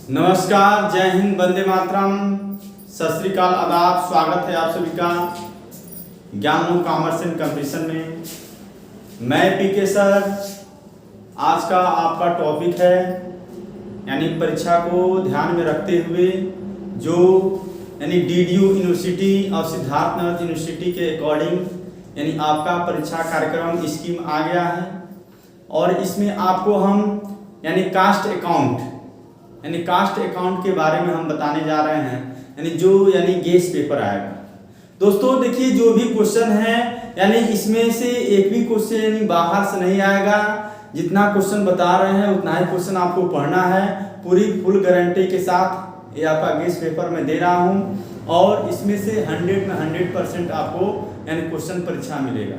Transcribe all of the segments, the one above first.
नमस्कार, जय हिंद, वंदे मातरम, सत श्री अकाल, आदाब। स्वागत है आप सभी का ज्ञान कॉमर्स एंड कंपटीशन में। मैं पीके सर। आज का आपका टॉपिक है यानी परीक्षा को ध्यान में रखते हुए जो यानी डीडीयू यूनिवर्सिटी और सिद्धार्थनगर यूनिवर्सिटी के अकॉर्डिंग यानी आपका परीक्षा कार्यक्रम स्कीम आ गया है और इसमें आपको हम यानी कास्ट अकाउंट के बारे में हम बताने जा रहे हैं यानी जो यानी गेस पेपर आएगा। दोस्तों देखिए, जो भी क्वेश्चन है यानी इसमें से एक भी क्वेश्चन यानी बाहर से नहीं आएगा। जितना क्वेश्चन बता रहे हैं उतना ही क्वेश्चन आपको पढ़ना है। पूरी फुल गारंटी के साथ ये आपका गेस पेपर में दे रहा हूँ और इसमें से 100 में 100% आपको यानी क्वेश्चन परीक्षा मिलेगा।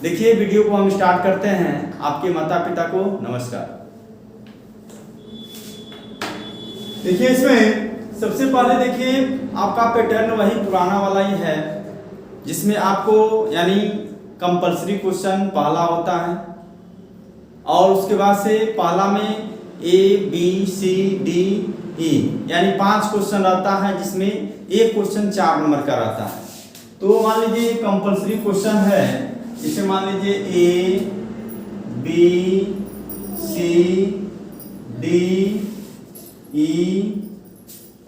देखिए, वीडियो को हम स्टार्ट करते हैं। आपके माता पिता को नमस्कार। देखिए, इसमें सबसे पहले देखिए आपका पैटर्न वही पुराना वाला ही है जिसमें आपको यानी कंपलसरी क्वेश्चन पहला होता है और उसके बाद से पहला में ABCDE यानी 5 क्वेश्चन रहता है जिसमें एक क्वेश्चन 4 नंबर का रहता है। तो मान लीजिए कंपलसरी क्वेश्चन है, इसे मान लीजिए ABCDE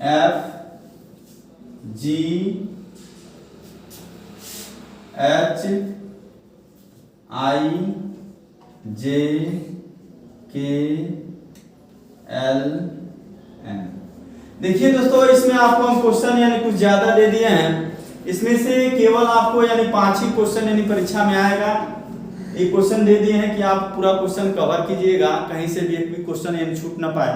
F G H I J K L M। देखिए दोस्तों, इसमें आपको हम क्वेश्चन यानी कुछ ज्यादा दे दिए हैं। इसमें से केवल आपको यानी 5 ही क्वेश्चन यानी परीक्षा में आएगा। एक क्वेश्चन दे दिए हैं कि आप पूरा क्वेश्चन कवर कीजिएगा, कहीं से भी एक भी क्वेश्चन यानी छूट ना पाए।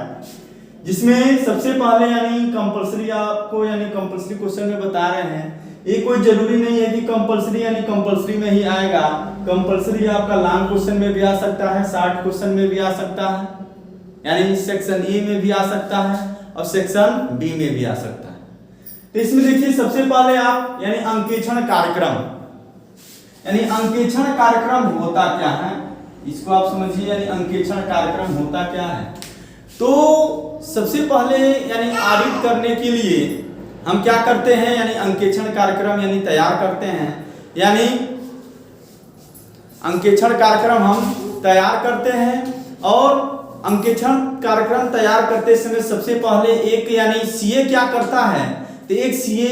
जिसमें सबसे पहले यानी कंपलसरी आपको यानी कंपलसरी क्वेश्चन में बता रहे हैं। ये कोई जरूरी नहीं है कि कंपलसरी यानी कंपलसरी में ही आएगा। कंपलसरी आपका लॉन्ग क्वेश्चन में भी आ सकता है, शॉर्ट क्वेश्चन में भी आ सकता है, यानी सेक्शन ए में भी आ सकता है और सेक्शन बी में भी आ सकता है। तो इसमें देखिए, सबसे पहले आप यानी अंकेक्षण कार्यक्रम यानी अंकेक्षण कार्यक्रम होता क्या है, इसको आप समझिए। यानी अंकेक्षण कार्यक्रम होता क्या है, तो सबसे पहले यानी ऑडिट करने के लिए हम क्या करते हैं यानी अंकेक्षण कार्यक्रम यानी तैयार करते हैं। यानी अंकेक्षण कार्यक्रम हम तैयार करते हैं और अंकेक्षण कार्यक्रम तैयार करते समय सबसे पहले एक यानी सीए क्या करता है, तो एक सीए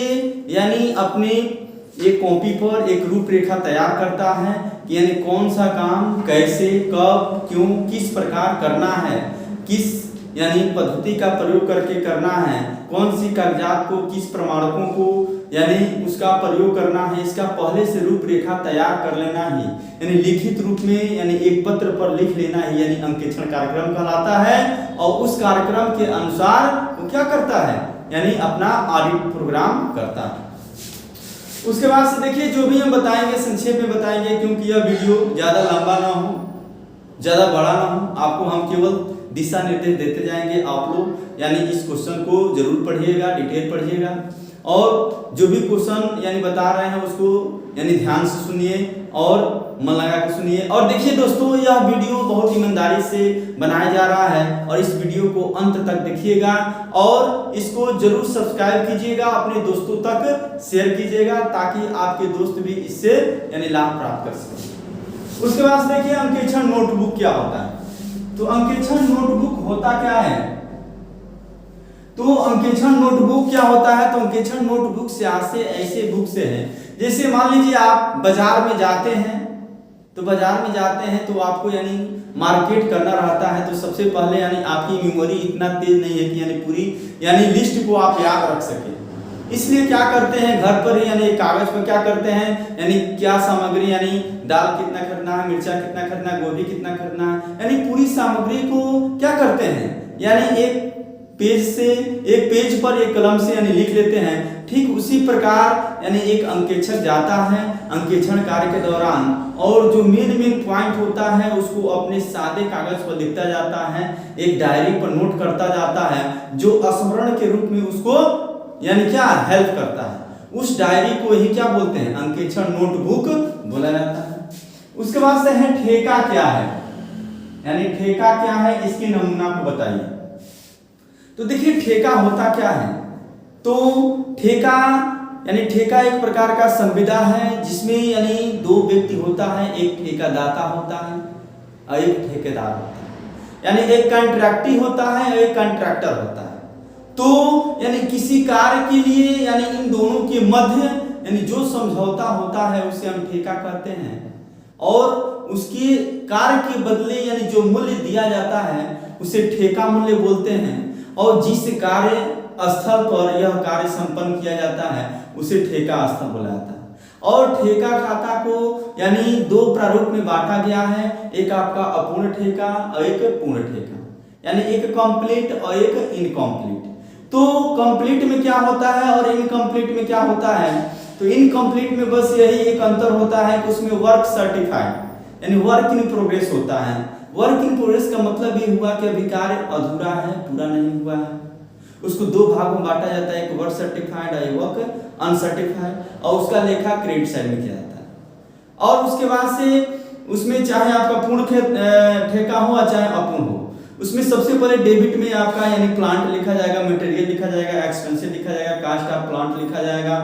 यानी अपनी एक कॉपी पर एक रूपरेखा तैयार करता है कि यानी कौन सा काम कैसे कब क्यों किस प्रकार करना है, किस यानी पद्धति का प्रयोग करके करना है, कौन सी कागजात को किस प्रमाणकों को यानी उसका प्रयोग करना है, इसका पहले से रूपरेखा तैयार कर लेना ही यानी लिखित रूप में यानी एक पत्र पर लिख लेना ही यानी अंकेक्षण कार्यक्रम कहलाता है। और उस कार्यक्रम के अनुसार वो क्या करता है यानी अपना ऑडिट प्रोग्राम करता है। उसके बाद से देखिए, जो भी हम बताएंगे संक्षेप में बताएंगे क्योंकि यह वीडियो ज्यादा लंबा ना हो, ज्यादा बड़ा ना हो। आपको हम केवल दिशा निर्देश देते जाएंगे। आप लोग यानी इस क्वेश्चन को जरूर पढ़िएगा, डिटेल पढ़िएगा और जो भी क्वेश्चन यानी बता रहे हैं उसको यानी ध्यान से सुनिए और मन लगा के सुनिए। और देखिए दोस्तों, यह वीडियो बहुत ईमानदारी से बनाया जा रहा है और इस वीडियो को अंत तक देखिएगा और इसको जरूर सब्सक्राइब कीजिएगा, अपने दोस्तों तक शेयर कीजिएगा ताकि आपके दोस्त भी इससे यानी लाभ प्राप्त कर सकें। उसके बाद देखिए, अंकेक्षण नोटबुक क्या होता है। तो अंकेक्षण नोटबुक होता क्या है, तो अंकेक्षण नोटबुक क्या होता है, तो अंकेक्षण नोटबुक से ऐसे बुक से है जैसे मान लीजिए आप बाजार में जाते हैं, तो बाजार में जाते हैं तो आपको यानी मार्केट करना रहता है। तो सबसे पहले यानी आपकी मेमोरी इतना तेज नहीं है कि यानी पूरी यानी लिस्ट को आप याद रख सके। इसलिए क्या करते हैं, घर पर ही यानी कागज पर क्या करते हैं यानी क्या सामग्री यानी दाल कितना खरीदना है, मिर्चा कितना खरीदना है, गोभी कितना खरीदना है, यानी पूरी सामग्री को क्या करते हैं यानी एक पेज पर एक कलम से यानी लिख लेते हैं। ठीक उसी प्रकार यानी एक अंकेक्षक जाता है अंकेक्षण कार्य के दौरान और जो मेन पॉइंट होता है उसको अपने सादे कागज पर लिखता जाता है, एक डायरी पर नोट करता जाता है जो स्मरण के रूप में उसको यानी क्या हेल्प करता है। उस डायरी को ही क्या बोलते हैं, अंकेक्षण नोटबुक बोला जाता है। उसके बाद से है ठेका क्या है, यानी ठेका क्या है इसके नमूना को बताइए। तो देखिए ठेका होता क्या है। तो ठेका यानी ठेका एक प्रकार का संविदा है जिसमें यानी दो व्यक्ति होता है, एक ठेकादाता होता है और एक ठेकेदार होता है, यानी एक कॉन्ट्रैक्टी होता है और एक कॉन्ट्रैक्टर होता है। तो यानी किसी कार्य के लिए यानी इन दोनों के मध्य यानी जो समझौता होता है उसे हम ठेका कहते हैं, और उसके कार्य के बदले यानी जो मूल्य दिया जाता है उसे ठेका मूल्य बोलते हैं, और जिस कार्य स्थल पर यह कार्य संपन्न किया जाता है उसे ठेका स्थल बोला जाता है। और ठेका खाता को यानी दो प्रारूप में बांटा गया है, एक आपका अपूर्ण ठेका और एक पूर्ण ठेका, यानी एक कंप्लीट और एक इनकम्प्लीट। तो कंप्लीट में क्या होता है और इनकम्प्लीट में क्या होता है। तो इनकम्प्लीट में बस यही एक अंतर होता है कि उसमें वर्क सर्टिफाइड यानी वर्क इन प्रोग्रेस होता है। वर्क इन प्रोग्रेस का मतलब ये हुआ कि अभी कार्य अधूरा है, पूरा नहीं हुआ है। उसको दो भागों में बांटा जाता है, एक वर्क सर्टिफाइड और एक वर्क अनसर्टिफाइड, और उसका लेखा क्रेडिट साइड में किया जाता है। और उसके बाद से उसमें चाहे आपका पूर्ण ठेका हो चाहे अपूर्ण हो, उसमें सबसे पहले डेबिट में आपका यानी प्लांट लिखा जाएगा, मटेरियल लिखा जाएगा, एक्सपेंसिव लिखा जाएगा, कास्ट ऑफ प्लांट लिखा जाएगा।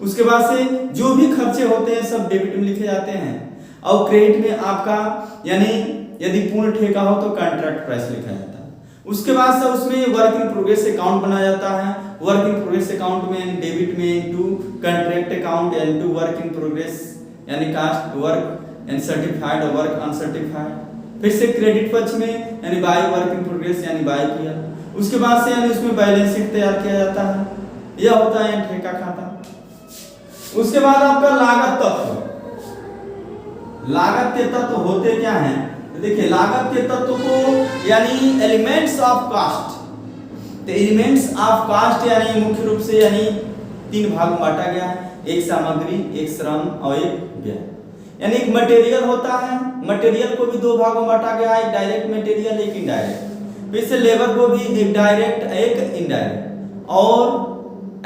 उसके बाद से जो भी खर्चे होते हैं सब डेबिट में लिखे जाते हैं। और क्रेडिट में आपका यानी यदि पूर्ण ठेका हो तो कॉन्ट्रैक्ट प्राइस लिखा जाता है। उसके बाद से उसमें वर्क इन प्रोग्रेस अकाउंट बनाया जाता है। वर्क इन प्रोग्रेस अकाउंट में डेबिट में into contract account into work in progress यानी कास्ट वर्क एंड सर्टिफाइड और वर्क अनसर्टिफाइड। फिर से क्रेडिट पक्ष में यानी बाय वर्क इन प्रोग्रेस यानी बाय किया। उसके बाद से यानी उसमें बैलेंस शीट तैयार किया जाता है। यह होता है ठेका खाता। उसके बाद आपका लागत तत्व। लागत के तत्व होते क्या हैं? देखिए लागत के तत्व को यानी एलिमेंट्स ऑफ कास्ट, तो एलिमेंट्स ऑफ कास्ट यानी मुख्य रूप से यानी तीन भाग में बांटा गया है, एक सामग्री, एक श्रम और एक व्यय। यानी एक मटेरियल होता है, मटेरियल को भी दो भागों में बांटा गया है, एक डायरेक्ट मटेरियल एक इनडायरेक्ट। फिर से लेबर को भी एक डायरेक्ट एक इनडायरेक्ट, और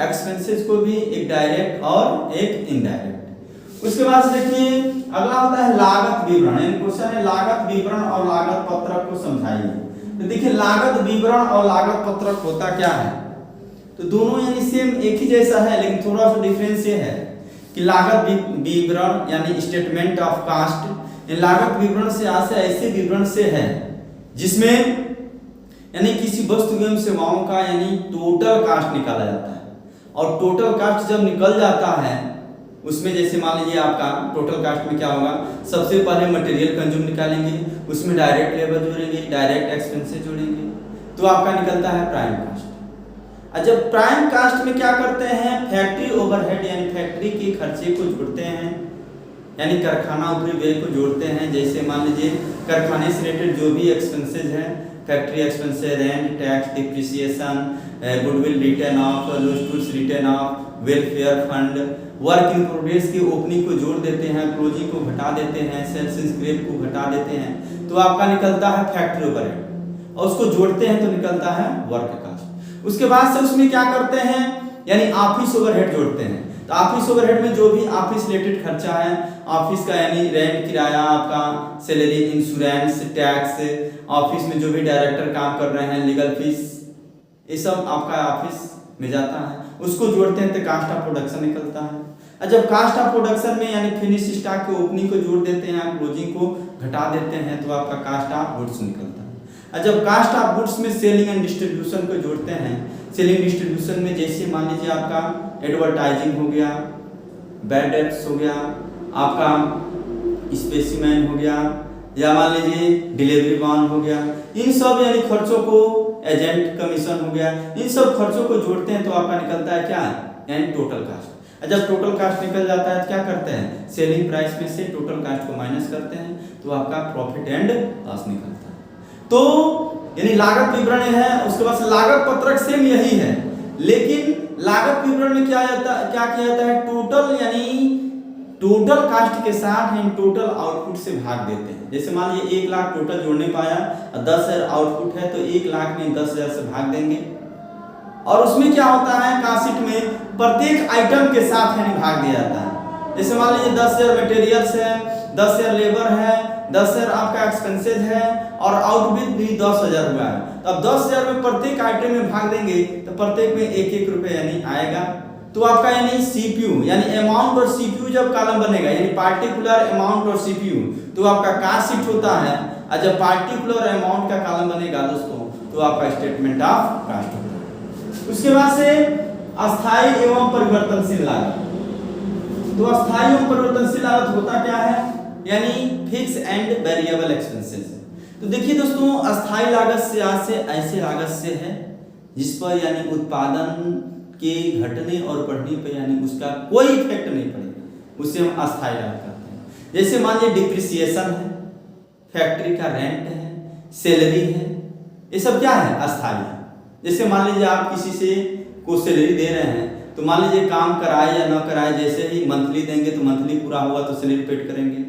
एक्सपेंसेस को भी एक डायरेक्ट और एक इनडायरेक्ट। उसके बाद देखिए अगला होता है लागत विवरण। क्वेश्चन है लागत विवरण और लागत पत्रक को समझाइए। तो देखिए लागत विवरण और लागत पत्रक होता क्या है। तो दोनों यानी सेम एक ही जैसा है, लेकिन थोड़ा सा डिफरेंस ये है कि लागत विवरण यानी स्टेटमेंट ऑफ कास्ट, लागत विवरण से ऐसे विवरण से है जिसमें यानी किसी वस्तु एवं सेवाओं का यानी टोटल कास्ट निकाला जाता है। और टोटल कास्ट जब निकल जाता है उसमें जैसे मान लीजिए आपका टोटल कास्ट में क्या होगा, सबसे पहले मटेरियल कंज्यूम निकालेंगे, उसमें डायरेक्ट लेबर जोड़ेंगे, डायरेक्ट एक्सपेंसेस जोड़ेंगे, तो आपका निकलता है प्राइम कास्ट। और जब प्राइम कास्ट में क्या करते हैं, फैक्ट्री ओवरहेड यानी फैक्ट्री के खर्चे को जोड़ते हैं, यानी कारखाना ऊपरी व्यय को जोड़ते हैं। जैसे मान लीजिए कारखाने से रिलेटेड जो भी एक्सपेंसेस हैं, factory expenses, rent, tax, depreciation, goodwill return of, lost goods return of, welfare fund, work in progress की ओपनिंग को जोड़ देते हैं, क्लोजिंग को घटा देते हैं, सेल्स एंड स्क्रैप को घटा देते हैं, तो आपका निकलता है फैक्ट्री ओवरहेड, और उसको जोड़ते हैं तो निकलता है वर्क कास्ट। उसके बाद से उसमें क्या करते हैं, यानी ऑफिस ओवरहेड जोड़ते हैं। तो ऑफिस ओवरहेड में जो भी ऑफिस रिलेटेड खर्चा है, ऑफिस का यानी रेंट, किराया, आपका सैलरी, इंश्योरेंस, टैक्स, ऑफिस में जो भी डायरेक्टर काम कर रहे हैं, लीगल फीस, ये सब आपका ऑफिस में जाता है, उसको जोड़ते हैं तो कास्ट ऑफ प्रोडक्शन निकलता है। और जब कास्ट ऑफ प्रोडक्शन में यानी फिनिश स्टॉक के ओपनिंग को जोड़ देते हैं, क्लोजिंग को घटा देते हैं, तो आपका कास्ट ऑफ गुड्स निकलता है। और जब कास्ट ऑफ गुड्स में सेलिंग एंड डिस्ट्रीब्यूशन को जोड़ते हैं, सेलिंग डिस्ट्रीब्यूशन में जैसे मान लीजिए आपका एडवर्टाइजिंग हो गया, बैड डेट्स हो गया, आपका स्पेसिमेन हो गया, या मान लीजिए डिलीवरी बॉन्ड हो गया, इन सब यानी खर्चों को, एजेंट कमीशन हो गया, इन सब खर्चों को जोड़ते हैं तो आपका निकलता है क्या, यानी टोटल कास्ट। जब टोटल कास्ट निकल जाता है तो क्या करते हैं, सेलिंग प्राइस में से टोटल कास्ट को माइनस करते हैं, तो आपका प्रॉफिट एंड लॉस निकलता है। तो यानी लागत विवरण है। उसके बाद लागत पत्रक सेम यही है, लेकिन लागत विवरण में क्या किया जाता है, टोटल यानी टोटल कास्ट के साथ हम टोटल आउटपुट से भाग देते हैं। जैसे मान लीजिए 1 लाख टोटल जोड़ने पाया और 10,000 आउटपुट है, तो 1 लाख में 10,000 से भाग देंगे। और उसमें क्या होता है, कास्ट शीट में प्रत्येक आइटम के साथ यानी भाग दिया जाता है। जैसे मान लीजिए 10,000 मटेरियल्स है, 10,000 लेबर है, 10,000 आपका एक्सपेंसेस है और आउटविद भी 10,000 हुआ है। तो अब 10,000 में प्रत्येक आइटम में भाग देंगे तो प्रत्येक में 1-1 रुपये यानी आएगा। तो आपका यानी सीपीयू यानी अमाउंट और सीपीयू जब कॉलम बनेगा यानी पार्टिकुलर अमाउंट और सीपीयू तो आपका कास्ट शीट होता है, और जब पार्टिकुलर अमाउंट का कॉलम बनेगा दोस्तों तो आपका स्टेटमेंट ऑफ कास्ट होता है। उसके बाद से अस्थायी एवं परिवर्तनशील लागत। तो अस्थायी एवं परिवर्तनशील लागत होता क्या है, यानी फिक्स एंड वेरिएबल एक्सपेंसेस। तो देखिए दोस्तों, अस्थायी लागत से आज से ऐसे लागत से है जिस पर यानी उत्पादन के घटने और बढ़ने पर यानी उसका कोई इफेक्ट नहीं पड़ेगा, उसे हम अस्थायी लागत कहते हैं। जैसे मान लीजिए डिप्रिसिएशन है, फैक्ट्री का रेंट है, सैलरी है, ये सब क्या है, अस्थायी है। जैसे मान लीजिए आप किसी से को सैलरी दे रहे हैं तो मान लीजिए काम कराए या ना कराए, जैसे ही मंथली देंगे तो मंथली पूरा हुआ तो सैलरी पेड करेंगे,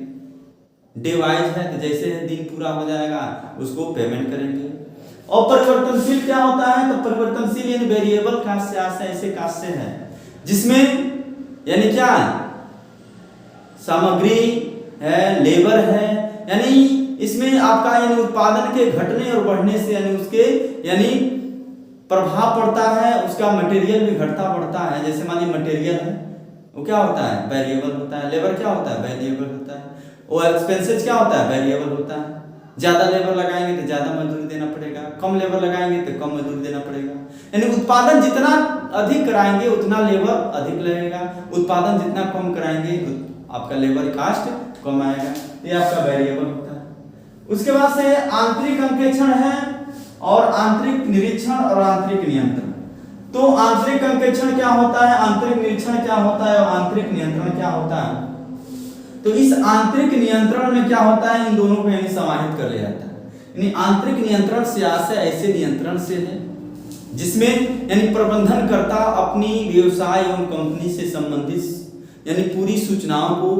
डे वाइज है तो जैसे दिन पूरा हो जाएगा उसको पेमेंट करेंगे। और परिवर्तनशील क्या होता है, तो परिवर्तनशील यानी वेरिएबल कास्ट से ऐसे कास्ट से है जिसमें यानी क्या है, सामग्री है, लेबर है, यानी इसमें आपका यानी उत्पादन के घटने और बढ़ने से यानी उसके यानी प्रभाव पड़ता है, उसका मटेरियल भी घटता बढ़ता है। जैसे मान लीजिए मटेरियल है वो क्या होता है, वेरिएबल होता है, लेबर क्या होता है, वेरिएबल होता है, और एक्सपेंसेस क्या होता है, वेरिएबल होता है। ज्यादा लेबर लगाएंगे तो ज्यादा मजदूरी देना पड़ेगा, कम लेबर लगाएंगे तो कम मजदूरी देना पड़ेगा। यानी उत्पादन जितना अधिक कराएंगे उतना लेबर अधिक लगेगा, उत्पादन जितना कम कराएंगे आपका लेबर कास्ट कम आएगा, ये आपका वेरिएबल होता है। उसके बाद से आंतरिक अंकेक्षण है और आंतरिक निरीक्षण और आंतरिक नियंत्रण। तो आंतरिक अंकेक्षण क्या होता है, आंतरिक निरीक्षण क्या होता है और आंतरिक नियंत्रण क्या होता है। तो इस आंतरिक नियंत्रण में क्या होता है, इन दोनों को यानी समाहित कर लिया जाता है। यानी आंतरिक नियंत्रण से ऐसे नियंत्रण से है जिसमें यानी प्रबंधनकर्ता अपनी व्यवसाय एवं कंपनी से संबंधित यानी पूरी सूचनाओं को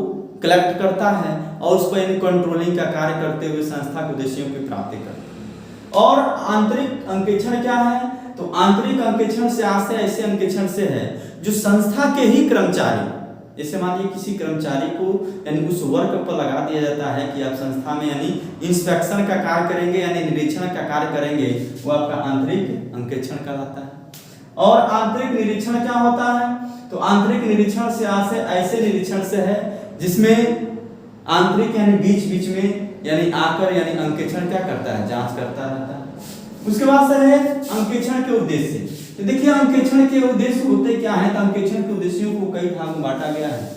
कलेक्ट करता है और उस पर यानी कंट्रोलिंग का कार्य करते हुए संस्था के उद्देश्यों की प्राप्ति करता है। और आंतरिक अंकेक्षण क्या है, तो आंतरिक अंकेक्षण से ऐसे अंकेक्षण से है जो संस्था के ही कर्मचारी, जैसे मान लीजिए किसी कर्मचारी को यानी उस वर्क पर लगा दिया जाता है कि आप संस्था में यानी इंस्पेक्शन का कार्य करेंगे यानी निरीक्षण का कार्य करेंगे, वो आपका आंतरिक अंकेक्षण कहलाता है। और आंतरिक निरीक्षण क्या होता है, तो आंतरिक निरीक्षण से ऐसे निरीक्षण से है जिसमें आंतरिक यानी बीच बीच में यानी आकर यानी अंकेक्षण क्या करता है, जांच करता रहता है। उसके बाद से है अंकेक्षण के उद्देश्य। तो देखिए अंकेक्षण के उद्देश्य होते क्या है, तो अंकेक्षण के उद्देश्यों को कई भागों में बांटा गया है,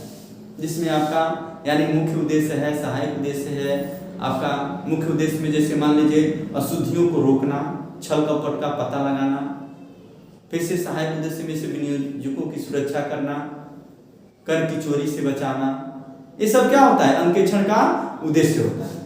जिसमें आपका यानी मुख्य उद्देश्य है, सहायक उद्देश्य है। आपका मुख्य उद्देश्य में जैसे मान लीजिए अशुद्धियों को रोकना, छल कपट का पता लगाना, फिर से सहायक उद्देश्य में से विनियोजकों की सुरक्षा करना, कर की चोरी से बचाना, ये सब क्या होता है, अंकेक्षण का उद्देश्य होता है।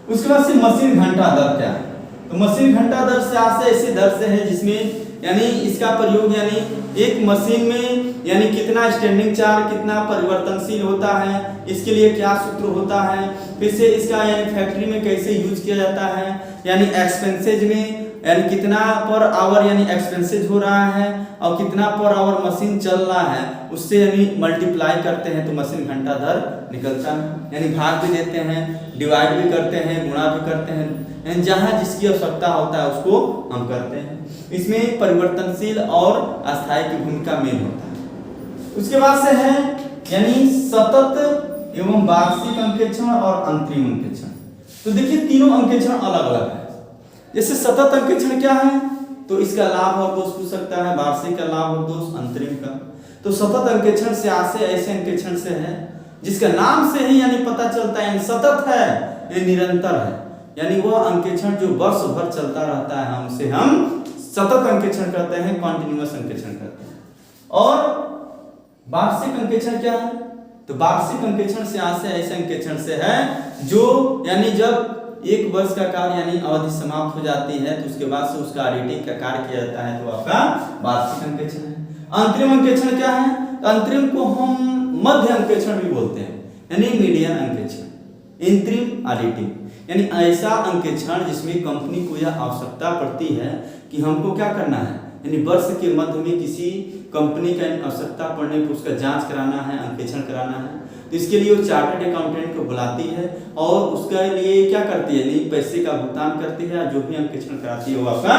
उसके बाद से मशीन घंटा दर क्या है, तो मशीन घंटा दर से ऐसे दर से है जिसमें यानी इसका प्रयोग यानी एक मशीन में यानी कितना स्टैंडिंग चार्ज, कितना परिवर्तनशील होता है, इसके लिए क्या सूत्र होता है, फिर से इसका यानी फैक्ट्री में कैसे यूज किया जाता है, यानी एक्सपेंसेज में यानी कितना पर आवर यानी एक्सपेंसेज हो रहा है और कितना पर आवर मशीन चल रहा है, उससे यानी मल्टीप्लाई करते हैं तो मशीन घंटा दर निकलता है। यानी भाग भी देते हैं, डिवाइड भी करते हैं, गुणा भी करते हैं, यानी जहाँ जिसकी आवश्यकता होता है उसको हम करते हैं। इसमें परिवर्तनशील और अस्थायी की भूमिका मेन होता है। उसके बाद से है यानी सतत एवं वार्षिक अंकेक्षण और अंतरिम अंकेक्षण। तो देखिए तीनों अंकेक्षण अलग अलग है। जैसे सतत अंकेक्षण क्या है, तो इसका लाभ और दोष पूछ सकता है, वार्षिक का लाभ और दोष, अंतरिम का। तो सतत अंकेक्षण से ऐसे अंकेक्षण से है जिसका नाम से ही यानी पता चलता है सतत है, ये निरंतर है, यानी वह अंकेक्षण जो वर्ष भर चलता रहता है हमसे हम सतत अंकेक्षण करते हैं, कॉन्टिन्यूअस अंकेक्षण करते हैं। और वार्षिक अंकेक्षण क्या है, तो वार्षिक अंकेक्षण से ऐसे अंकेक्षण से है जो यानी जब एक वर्ष का कार्य यानी अवधि समाप्त हो जाती है तो उसके बाद से उसका ऑडिटिंग का कार्य किया जाता है, तो आपका वार्षिक अंकेक्षण है। अंतरिम अंकेक्षण क्या है, तो अंतरिम को हम मध्य अंकेक्षण भी बोलते हैं, यानी मीडियन अंकेक्षण। इंतरिम ऑडिटिंग यानी ऐसा अंकेक्षण जिसमें कंपनी को यह आवश्यकता पड़ती है कि हमको क्या करना है, यानी वर्ष के मध्य में किसी कंपनी का आवश्यकता पड़ने पर उसका जांच कराना है, अंकेक्षण कराना है, तो इसके लिए वो चार्टर्ड अकाउंटेंट को बुलाती है और उसके लिए क्या करती है, यानी पैसे का भुगतान करती है, जो भी अंकेक्षण कराती है वो आपका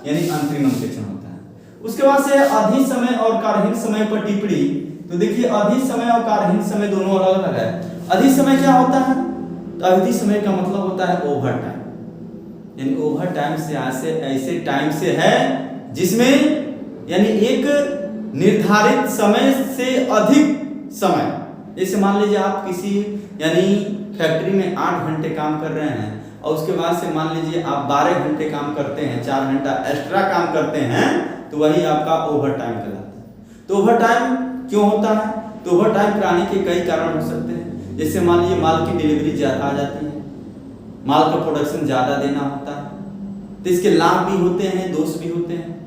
यानी अंतरिम अंकेक्षण होता है। उसके बाद से अधि समय और कार्यहीन समय पर टिप्पणी। तो देखिए अधि समय और कार्यहीन समय दोनों अलग अलग है। अधि समय क्या होता है, तो अधि समय का मतलब होता है ओवर टाइम, यानी ओवर टाइम से ऐसे टाइम से है जिसमें यानी एक निर्धारित समय से अधिक समय, जैसे मान लीजिए आप किसी यानी फैक्ट्री में 8 घंटे काम कर रहे हैं और उसके बाद से मान लीजिए आप 12 घंटे काम करते हैं, 4 घंटा एक्स्ट्रा काम करते हैं, तो वही आपका ओवर टाइम कहलाता है। तो ओवर टाइम क्यों होता है, तो ओवर टाइम कराने के कई कारण हो सकते हैं। जैसे मान लीजिए माल की डिलीवरी ज़्यादा आ जाती है, माल का प्रोडक्शन ज़्यादा देना होता है, तो इसके लाभ भी होते हैं, दोष भी होते हैं।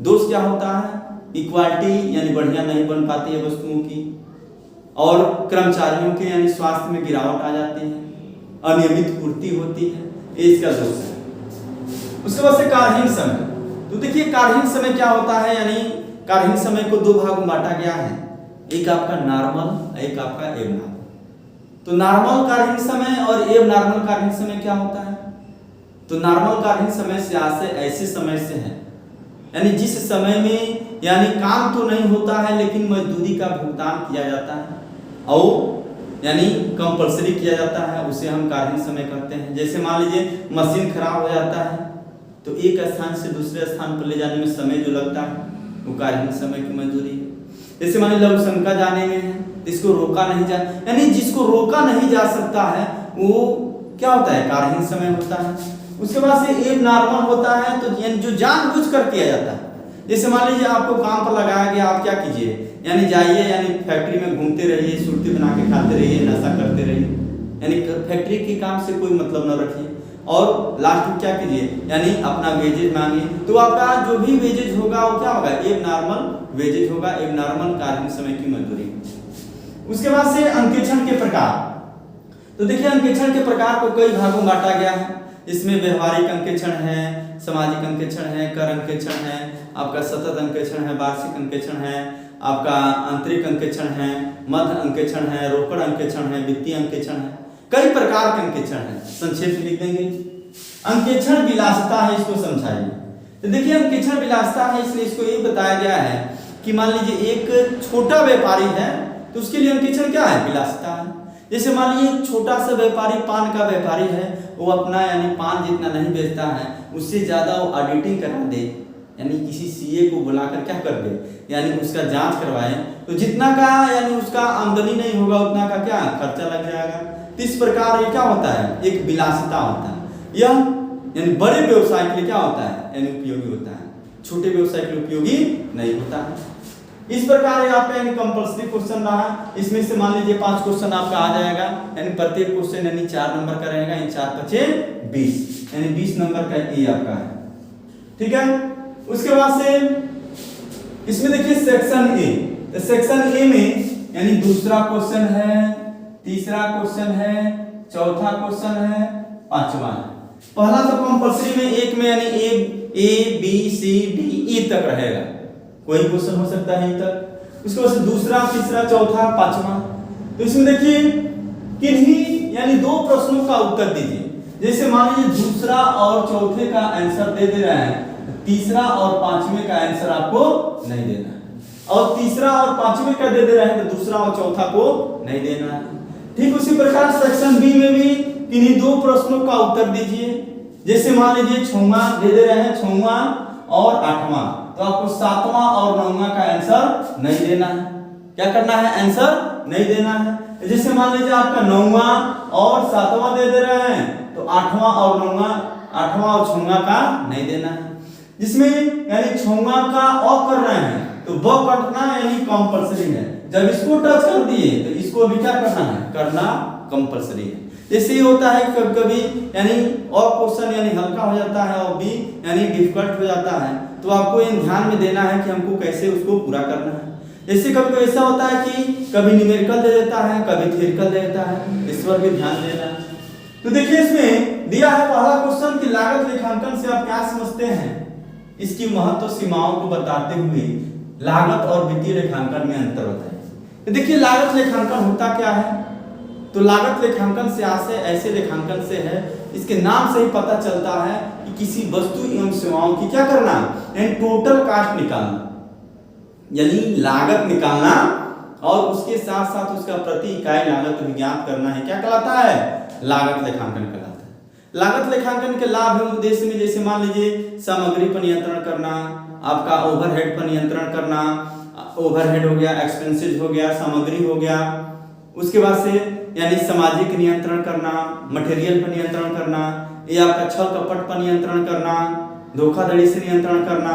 दोष क्या होता है, इक्वालिटी यानी बढ़िया नहीं बन पाती है वस्तुओं की, और कर्मचारियों के यानी स्वास्थ्य में गिरावट आ जाती है, अनियमित पूर्ति होती है, ये इसका दोष है। उसके बाद से कार्यहीन समय। तो देखिए कार्यहीन समय क्या होता है, यानी कार्यहीन समय को 2 भागों में बांटा गया है, एक आपका नॉर्मल, एक आपका एबनॉर्मल। तो नॉर्मल कार्यहीन समय और एबनॉर्मल कार्यहीन समय क्या होता है, तो नॉर्मल कार्यहीन समय से ऐसे समय से है यानी जिस समय में यानी काम तो नहीं होता है लेकिन मजदूरी का भुगतान किया जाता है और यानी कंपलसरी किया जाता है, उसे हम कार्यहीन समय कहते हैं। जैसे मान लीजिए मशीन खराब हो जाता है तो एक स्थान से दूसरे स्थान पर ले जाने में समय जो लगता है वो कार्यहीन समय की मजदूरी है। जैसे मान लीजिए लघुशंका जाने में है, इसको रोका नहीं जा, यानी जिसको रोका नहीं जा सकता है वो क्या होता है, कार्यहीन समय होता है। उसके बाद से एबनॉर्मल होता है, तो यानी जो जानबूझ कर किया जाता है। जैसे मान लीजिए आपको काम पर लगाया गया, आप क्या कीजिए, यानी जाइए यानी फैक्ट्री में घूमते रहिए, सुर्ती बना के खाते रहिए, नशा करते रहिए, यानी फैक्ट्री के काम से कोई मतलब न रखिए और लास्ट में क्या कीजिए, यानी अपना वेजेज मांगिए, तो आपका जो भी वेजेज होगा वो क्या होगा, एबनॉर्मल वेजेज होगा, एबनॉर्मल कार्यहीन समय की मजदूरी। उसके बाद से अंकेक्षण के प्रकार। तो देखिए अंकेक्षण के प्रकार को कई भागों में बांटा गया है। इसमें व्यवहारिक अंकेक्षण है, सामाजिक अंकेक्षण है, कर अंकेक्षण है, आपका सतत अंकेक्षण है, वार्षिक अंकेक्षण है, आपका आंतरिक अंकेक्षण है, मध्य अंकेक्षण है, रोकड़ अंकेक्षण है, वित्तीय अंकेक्षण है, कई प्रकार के अंकेक्षण है। संक्षेप में लिख देंगे। अंकेक्षण विलासिता है, इसको समझाइए। तो देखिए अंकेक्षण विलासिता है, इसलिए इसको ये बताया गया है कि मान लीजिए एक छोटा व्यापारी है तो उसके लिए अंकेक्षण क्या है, विलासिता है। जैसे मान लीजिए छोटा सा व्यापारी, पान का व्यापारी है, वो अपना यानी पान जितना नहीं बेचता है उससे ज्यादा वो ऑडिटिंग करा दे, यानी किसी सीए को बुलाकर क्या कर दे, यानी उसका जांच करवाए, तो जितना का यानी उसका आमदनी नहीं होगा उतना का क्या खर्चा लग जाएगा। तो इस प्रकार ये क्या होता है, एक विलासिता होता है। यह यानी बड़े व्यवसाय के लिए क्या होता है, यानी उपयोगी होता है, छोटे व्यवसाय के लिए उपयोगी नहीं होता है। इस प्रकार आपका यानी कंपल्सरी क्वेश्चन रहा, इसमें से मान लीजिए 5 क्वेश्चन आपका आ जाएगा, यानी प्रत्येक क्वेश्चन यानी 4 नंबर का रहेगा, यानी 4 पचे 20, यानी 20 नंबर का ये आपका है, ठीक है। उसके बाद से इसमें देखिए सेक्शन ए, तो सेक्शन ए में यानी दूसरा क्वेश्चन है, तीसरा क्वेश्चन है, चौथा क्वेश्चन है, पांचवा है। पहला तो कंपल्सरी में एक में यानी A B C D E तक रहेगा, कोई क्वेश्चन हो सकता है तक। उसके बाद दूसरा, तीसरा, चौथा, पांचवा। तो इसमें देखिए किन्हीं यानी 2 प्रश्नों का उत्तर दीजिए। जैसे मान लीजिए दूसरा और चौथे का आंसर दे रहे हैं, तीसरा और पांचवें का आंसर आपको नहीं देना है, और तीसरा और पांचवें का दे रहे हैं तो दूसरा और चौथा को नहीं देना है। ठीक उसी प्रकार सेक्शन बी में भी किन्हीं 2 प्रश्नों का उत्तर दीजिए। जैसे मान लीजिए 6वां दे रहे हैं, 6वां और 8वां, तो आपको 7वां और 9वां का आंसर नहीं देना है। क्या करना है, आंसर नहीं देना है। जैसे मान लीजिए आपका 9वां और 7वां दे रहे हैं तो 8वां और 9वां, 8वां और 6वां का नहीं देना है। जिसमें यानी 6वां का अ कर रहे हैं तो ब करना यानी कंपलसरी है, जब इसको टच कर दिए तो इसको भी क्या करना है, करना कंपलसरी है। जैसे ये होता है कभी कभी यानी और क्वेश्चन यानी हल्का हो जाता है और बी यानी डिफिकल्ट हो जाता है, तो आपको ये ध्यान में देना है कि हमको कैसे उसको पूरा करना है। जैसे कभी कभी ऐसा होता है कि कभी न्यूमेरिकल दे देता है, कभी थ्योरिकल दे देता है, इस पर भी ध्यान देना है। तो देखिए इसमें दिया है पहला क्वेश्चन कि लागत लेखांकन से आप क्या समझते हैं, इसकी महत्व सीमाओं को बताते हुए लागत और वित्तीय लेखांकन में अंतर बताइए। तो देखिए लागत लेखांकन होता क्या है, तो लागत लेखांकन से ऐसे लेखांकन से है, इसके नाम से ही पता चलता है कि किसी वस्तु एवं सेवाओं की क्या करना, यानी टोटल कास्ट निकालना, यानी लागत निकालना और उसके साथ साथ उसका प्रति इकाई लागत भी ज्ञात करना है, क्या कहलाता है, लागत लेखांकन कहलाता है। लागत लेखांकन के लाभ एवं उद्देश्य में जैसे मान लीजिए सामग्री पर नियंत्रण करना, आपका ओवरहेड पर नियंत्रण करना, ओवरहेड हो गया, एक्सपेंसेस हो गया, सामग्री हो गया, उसके बाद से यानी सामाजिक नियंत्रण करना, मटेरियल पर नियंत्रण करना, या आपका छल कपट पर नियंत्रण करना, धोखाधड़ी से नियंत्रण करना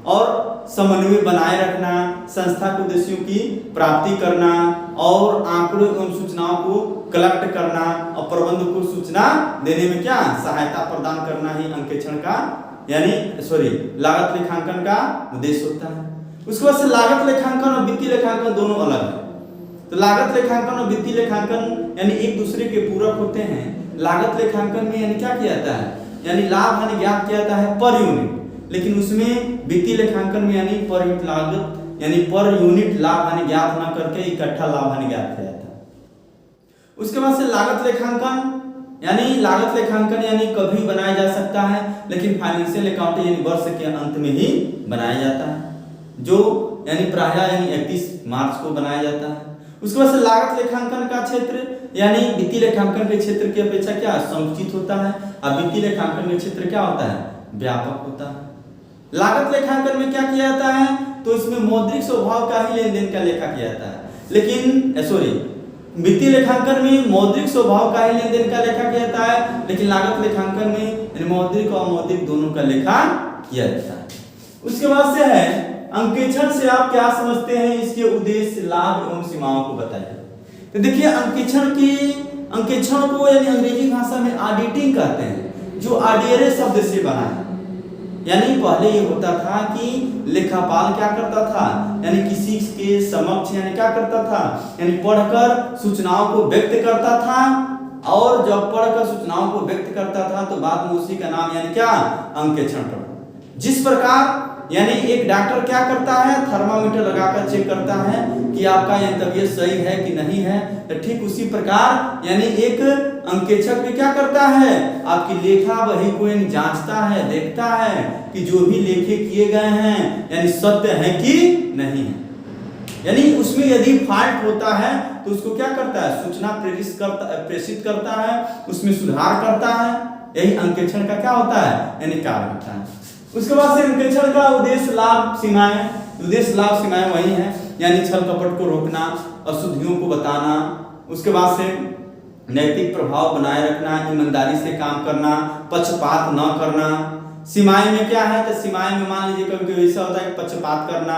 और समन्वय बनाए रखना, संस्था के उद्देश्यों की प्राप्ति करना और आंकड़ों एवं सूचनाओं को कलेक्ट करना और प्रबंधक को सूचना देने में क्या सहायता प्रदान करना ही अंकेक्षण का यानी लागत लेखांकन का उद्देश्य होता है। उसके बाद से लागत लेखांकन और वित्तीय लेखांकन दोनों अलग है। तो लागत लेखांकन और वित्तीय लेखांकन यानी एक दूसरे के पूरक होते हैं। लागत लेखांकन में यानी क्या किया जाता है, यानी लाभ हानि ज्ञात किया जाता है पर यूनिट, लेकिन उसमें वित्तीय लेखांकन में यानी पर यूनिट लागत यानी पर यूनिट लाभ हानि ज्ञात ना करके इकट्ठा लाभ हानि ज्ञात किया जाता है। उसके बाद से लागत लेखांकन यानी कभी बनाया जा सकता है, लेकिन फाइनेंशियल अकाउंटिंग यानी वर्ष के अंत में ही बनाया जाता है, जो यानी प्रायः यानी 31 मार्च को बनाया जाता है। उसके बाद से लागत लेखांकन का क्षेत्र यानी वित्तीय लेखांकन के क्षेत्र की अपेक्षा क्या संकुचित होता है, और वित्तीय लेखांकन का क्षेत्र क्या होता है, व्यापक होता है। लागत लेखांकन में क्या किया जाता है, तो इसमें मौद्रिक स्वभाव का ही लेन देन का लेखा किया जाता है, लेकिन वित्तीय लेखांकन में मौद्रिक स्वभाव का ही लेन देन का लेखा किया जाता है, लेकिन लागत लेखांकन में मौद्रिक और अमौद्रिक दोनों का लेखा किया जाता है। उसके बाद से है अंकेक्षण से आप क्या समझते हैं, इसके उद्देश्य लाभ एवं सीमाओं को बताइए। तो देखिए अंकेक्षण को यानी अंग्रेजी भाषा में ऑडिटिंग कहते हैं, जो ऑडियरे शब्द से बना है। यानी पहले ये होता था कि लेखापाल क्या करता था, यानी किसी के समक्ष यानी क्या करता था, यानी पढ़कर सूचनाओं को व्यक्त करता था, और जब पढ़कर सूचनाओं को व्यक्त करता था तो बाद में उसी का नाम यानी क्या अंकेक्षण पड़ा। जिस प्रकार यानी एक डॉक्टर क्या करता है, थर्मामीटर लगाकर चेक करता है कि आपका यह तबीयत सही है कि नहीं है, तो ठीक उसी प्रकार यानी एक अंकेक्षक भी क्या करता है, आपकी लेखा वही को जांचता है, देखता है कि जो भी लेखे किए गए हैं यानी सत्य है कि नहीं है। यानी उसमें यदि फॉल्ट होता है तो उसको क्या करता है, सूचना प्रेषित करता है, उसमें सुधार करता है। यही अंकेक्षण का क्या होता है, यानी कार्य होता है। उसके बाद से अंकेक्षण का उद्देश्य लाभ सीमाएं वही है, यानी छल कपट को रोकना, अशुद्धियों को बताना, उसके बाद से नैतिक प्रभाव बनाए रखना, ईमानदारी से काम करना, पक्षपात न करना। सीमाएं में क्या है, तो सीमाएं में मान लीजिए कभी ऐसा होता है कि पक्षपात करना,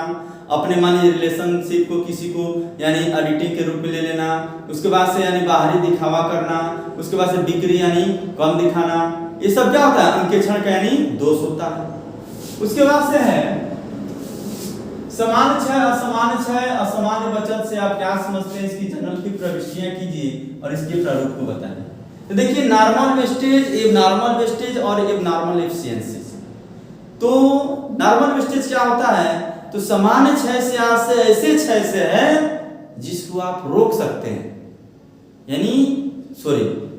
अपने मान लीजिए रिलेशनशिप को किसी को यानी ऑडिटिंग के रूप में ले लेना, उसके बाद से यानी बाहरी दिखावा करना, उसके बाद से बिक्री यानी कम दिखाना, ये सब क्या होता है, अंकेक्षण का यानी दोष होता है। उसके बाद से है समान क्षय असामान्य बचत से आप क्या समझते हैं, इसकी जनरल की प्रविष्टियां कीजिए और इसके प्रारूप को बताइए। तो देखिए नॉर्मल वेस्टेज, एबनॉर्मल वेस्टेज और एबनॉर्मल एफिशिएंसी। तो नॉर्मल वेस्टेज क्या होता है, तो सामान्य क्षय से ऐसे क्षय से है जिसको आप रोक सकते हैं,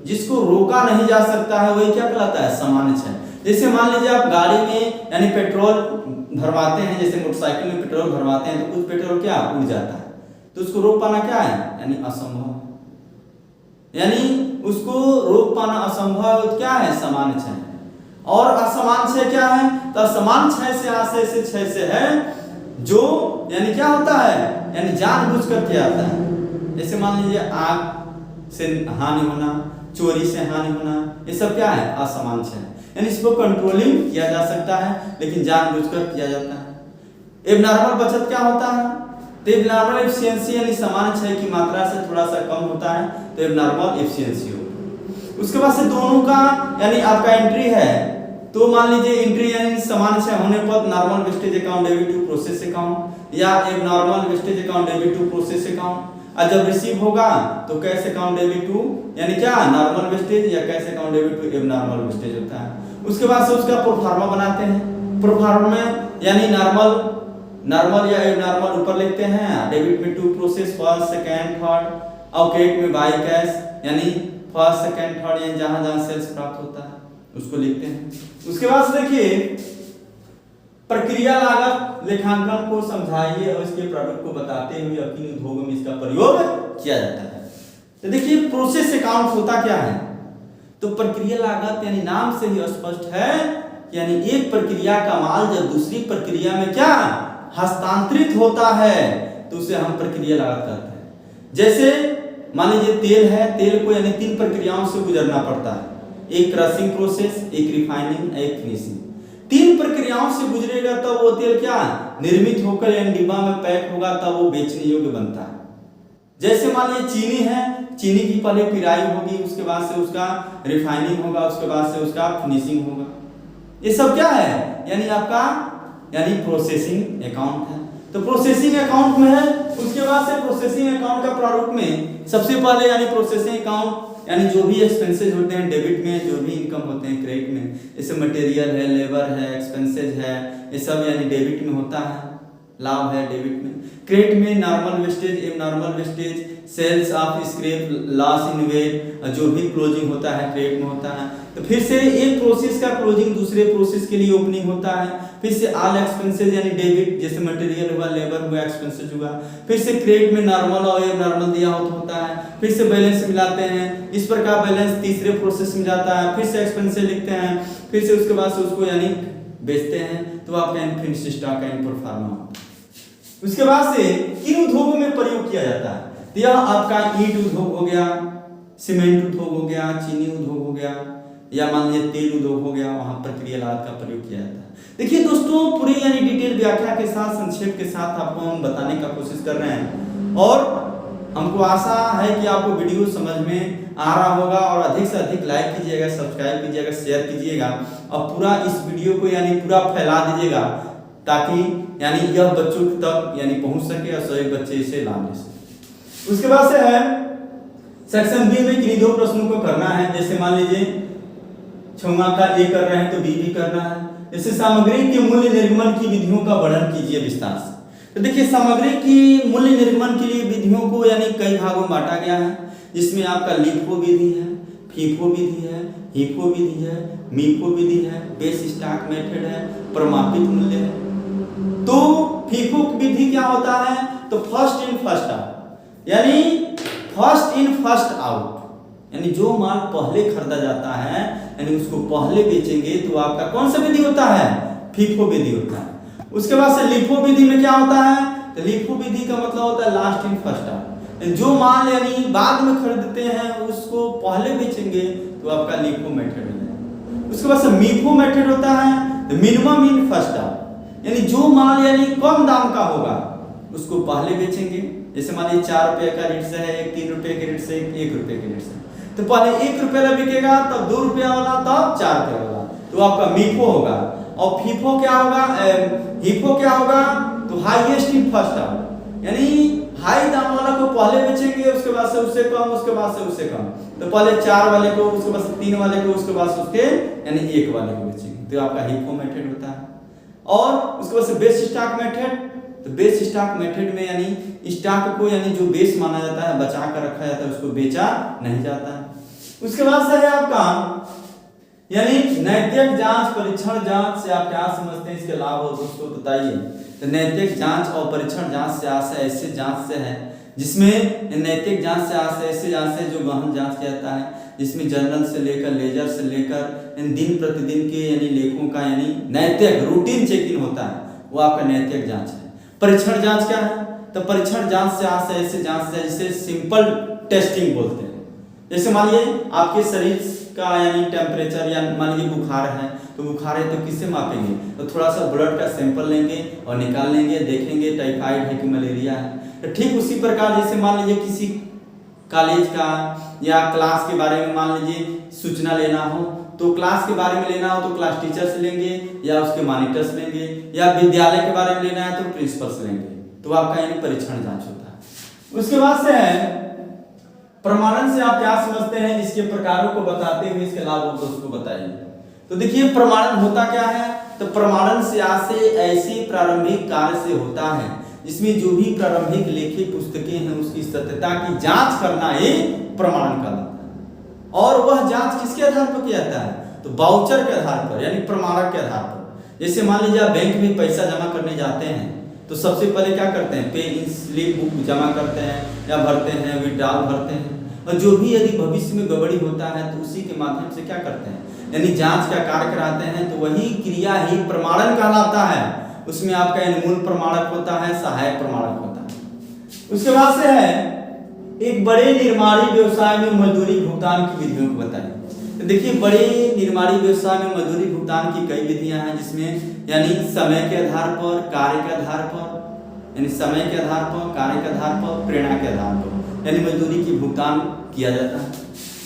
जिसको रोका नहीं जा सकता है, वही क्या कहलाता है, सामान्य क्षय। जैसे मान लीजिए आप गाड़ी में यानी पेट्रोल भरवाते हैं, जैसे मोटरसाइकिल में पेट्रोल भरवाते हैं तो कुछ पेट्रोल क्या उड़ जाता है, तो उसको रोक पाना क्या है, यानी असंभव, यानी उसको रोक पाना असंभव क्या है, सामान्य क्षय। और असमान क्षय क्या है, तो असमान क्षय से ऐसे क्षय से है जो यानी क्या होता है, यानी जानबूझकर किया जाता है। जैसे मान लीजिए आग से हानि होना, चोरी से हानि होना, ये सब क्या है, असमान क्षय। यानी इसको कंट्रोलिंग किया जा सकता है लेकिन जानबूझकर किया जाता है। एबनॉर्मल बचत क्या होता है, तो एबनॉर्मल एफिशिएंसी यानी सामान्य क्षय की मात्रा से थोड़ा सा कम होता है, तो एबनॉर्मल एफिशिएंसी होगा। उसके बाद से दोनों का यानी आपका एंट्री है, तो मान लीजिए एंट्री यानी सामान्य क्षय होने पर normal wastage account debit to process account, या abnormal wastage account debit to process account. और जब रिसीव होगा तो कैश अकाउंट डेबिट टू यानी क्या नॉर्मल वेस्टेज, या cash account debit to abnormal wastage होता है। उसके बाद से उसका प्रोफार्मा बनाते हैं। प्रोफार्मा में यानी नॉर्मल नॉर्मल या एबनॉर्मल ऊपर लिखते हैं, डेबिट में 2 प्रोसेस फर्स्ट सेकंड थर्ड, और क्रेडिट में बाय कैश यानी फर्स्ट सेकंड थर्ड यानी जहां जहां सेल्स प्राप्त होता है उसको लिखते हैं। उसके बाद से देखिए प्रक्रिया लागत लेखांकन को समझाइए और इसके प्रोडक्ट को बताते हुए अपने उद्योगों में इसका प्रयोग किया जाता है। तो देखिए प्रोसेस अकाउंट होता क्या है, तो प्रक्रिया लागत यानी नाम से ही स्पष्ट है, यानी एक प्रक्रिया का माल जब दूसरी प्रक्रिया में क्या हस्तांतरित होता है तो उसे हम प्रक्रिया लागत कहते हैं। जैसे मान लीजिए तेल है, तेल को यानी 3 प्रक्रियाओं से गुजरना पड़ता है, एक क्रशिंग प्रोसेस, एक रिफाइनिंग, एक फिनिशिंग। 3 प्रक्रियाओं से गुजरेगा तब वो तेल क्या निर्मित होकर यानी डिब्बा में पैक होगा, तब वो बेचने योग्य बनता है। जैसे मान लीजिए चीनी है, चीनी की पहले पिराई होगी, उसके बाद से उसका रिफाइनिंग होगा, उसके बाद से उसका फिनिशिंग होगा। ये सब क्या है यानी आपका यानी प्रोसेसिंग अकाउंट है। तो प्रोसेसिंग अकाउंट में है, उसके बाद से प्रोसेसिंग अकाउंट का प्रारूप में सबसे पहले यानी प्रोसेसिंग अकाउंट यानी जो भी एक्सपेंसेस होते हैं डेबिट में, जो भी इनकम होते हैं क्रेडिट में, जैसे मटेरियल है, लेबर है, एक्सपेंसेस है, ये सब यानी डेबिट में होता है, लाभ है डेबिट में। क्रेडिट में normal wastage, abnormal wastage, sales of scrap, loss in weight, जो भी क्लोजिंग होता है क्रेडिट में होता है। तो फिर से एक प्रोसेस का क्लोजिंग दूसरे प्रोसेस के लिए ओपनिंग होता है। फिर से ऑल एक्सपेंसेस यानी डेबिट, जैसे मटेरियल हुआ, लेबर हुआ, एक्सपेंसेस हुआ। फिर से क्रेडिट में नॉर्मल और एबनॉर्मल दिया होता है। फिर से बैलेंस मिलाते हैं, इस प्रकार बैलेंस तीसरे प्रोसेस में जाता है। फिर से एक्सपेंसेस लिखते हैं, फिर से उसके बाद से उसको यानी बेचते हैं, तो आपका फिनिश स्टॉक का प्रोफार्मा होता है। उसके बाद से इन उद्योगों में प्रयोग किया जाता है। तो यह आपका ईंट उद्योग हो गया, सीमेंट उद्योग हो गया, चीनी उद्योग हो गया, या मान लीजिए तेल उद्योग हो गया, वहां प्रक्रिया लागत का प्रयोग किया जाता है। देखिए दोस्तों पूरी यानी डिटेल व्याख्या के साथ, संक्षेप के साथ आपको हम बताने का कोशिश कर रहे हैं, और हमको आशा है कि आपको वीडियो समझ में आ रहा होगा, और अधिक से अधिक लाइक कीजिएगा, सब्सक्राइब कीजिएगा, शेयर कीजिएगा, और पूरा इस वीडियो को यानी पूरा फैला दीजिएगा, ताकि यानी यह बच्चों तक यानी पहुंच सके और सभी बच्चे इसे लाभ ले सके। उसके बाद से है सेक्शन बी में किन्हीं 2 प्रश्नों को करना है। जैसे मान लीजिए 6वां का ए कर रहे हैं तो बी भी करना है। जैसे सामग्री के मूल्य निर्गमन की विधियों का वर्णन कीजिए विस्तार से। तो देखिए सामग्री की मूल्य निर्गमन के लिए विधियों को यानी कई भागों में बांटा गया है, जिसमें आपका लिफो विधि है, फीफो विधि है, हिफो विधि है, मीफो विधि है, बेस स्टॉक मेथड है, प्रमापित मूल्य है। तो फीफो विधि क्या होता है, तो फर्स्ट इन फर्स्ट आउट, यानी फर्स्ट इन फर्स्ट आउट, यानी जो माल पहले खरीदा जाता है यानी उसको पहले बेचेंगे, तो आपका कौन सा विधि होता है, फीफो विधि होता है। उसके बाद से लिफो विधि में क्या होता है, तो लिफो विधि का मतलब होता है लास्ट इन फर्स्ट आउट, जो माल यानी बाद में खरीदते हैं उसको पहले बेचेंगे, तो आपका लिफो मेथड हो जाएगा। उसके बाद से मीफो मेथड होता है, तो मिनिमम इन फर्स्ट आउट, यानी जो माल यानी कम दाम का होगा उसको पहले बेचेंगे। जैसे मान लीजिए 4 रुपए का रेट से है, एक 3 रुपए के रेट से, 1 रुपए के रेट से, तो पहले 1 रुपए वाला बिकेगा, तब 2 रुपया वाला, तब 4 रुपया वाला, तो आपका मीफो होगा। और फीफो क्या होगा, हिफो क्या होगा, तो हाईएस्ट इन फर्स्ट आउट, यानी हाई दाम वाला को पहले बेचेंगे, उसके बाद से उससे कम, उसके बाद से उससे कम, तो पहले 4 वाले को, उसके बाद से 3 वाले को, उसके बाद से उसके यानी 1 वाले को बेचेंगे, तो आपका हिफो मेथड होता है। और उसके बाद से बेस स्टॉक मेथड, तो बेस स्टॉक मेथड में यानी स्टॉक को यानी जो बेस माना जाता है बचा कर रखा जाता है, उसको बेचा नहीं जाता है। उसके बाद से है आपका यानी नैतिक जांच, परीक्षण जांच से आप क्या समझते हैं, इसके लाभ और दोस्तों बताइए। तो नैतिक जांच और परीक्षण जांच से आशय ऐसे जांच से है जिसमें नैतिक जांच से आशय ऐसे जांच से जो गहन जांच किया जाता है, जिसमें जर्नल से लेकर लेजर से लेकर दिन प्रतिदिन के यानी लेखों का यानी नैतिक रूटीन चेकिंग होता है, वो आपका नैतिक जांच है। परीक्षण जांच क्या है, तो परीक्षण जांच से आशय ऐसे जांच से जिसे सिंपल टेस्टिंग बोलते हैं। जैसे मान लीजिए आपके शरीर का यानी टेम्परेचर, या मान लीजिए बुखार है, तो बुखार है तो किससे मापेंगे, तो थोड़ा सा ब्लड का सैंपल लेंगे और निकाल लेंगे, देखेंगे टाइफाइड है कि मलेरिया है। तो ठीक उसी प्रकार जैसे मान लीजिए किसी कॉलेज का या क्लास के बारे में मान लीजिए सूचना लेना हो, तो क्लास के बारे में लेना हो तो क्लास टीचर से लेंगे या उसके मॉनिटर्स लेंगे, या विद्यालय के बारे में लेना है तो प्रिंसिपल से लेंगे, तो आपका यानी परीक्षण जांच होता है। उसके बाद से है प्रमाणन से आप क्या समझते हैं, इसके प्रकारों को बताते हुए इसके लाभ और दोष को बताइए। तो देखिए प्रमाणन होता क्या है, तो तो प्रमाणन से ऐसे प्रारंभिक कार्य से होता है जिसमें जो भी प्रारंभिक लेखी पुस्तकें हैं उसकी सत्यता की जांच करना ही प्रमाणन कहलाता है। और वह जांच किसके आधार पर किया जाता है? तो वाउचर के आधार पर, यानी प्रमाणक के आधार पर। जैसे मान लीजिए आप बैंक में पैसा जमा करने जाते हैं तो सबसे पहले क्या करते हैं? पे इन स्लिप बुक जमा करते हैं या भरते हैं, विड्रॉल भरते हैं, और जो भी यदि भविष्य में गड़बड़ी होता है तो उसी के माध्यम से क्या करते हैं, यानी जांच का कार्य कराते हैं। तो वही क्रिया ही प्रमाणन कहलाता है। उसमें आपका मूल प्रमाणक होता है, सहायक प्रमाणक होता है। उसके बाद से है एक बड़े निर्माणी व्यवसाय में मजदूरी भुगतान की विधियों को बताइए। तो देखिए बड़े निर्माणी व्यवसाय में मजदूरी भुगतान की कई विधियां हैं, जिसमें यानी समय के आधार पर, कार्य के आधार पर, यानी समय के आधार पर, कार्य के आधार पर, प्रेरणा के आधार पर, यानी मजदूरी की भुगतान किया जाता है।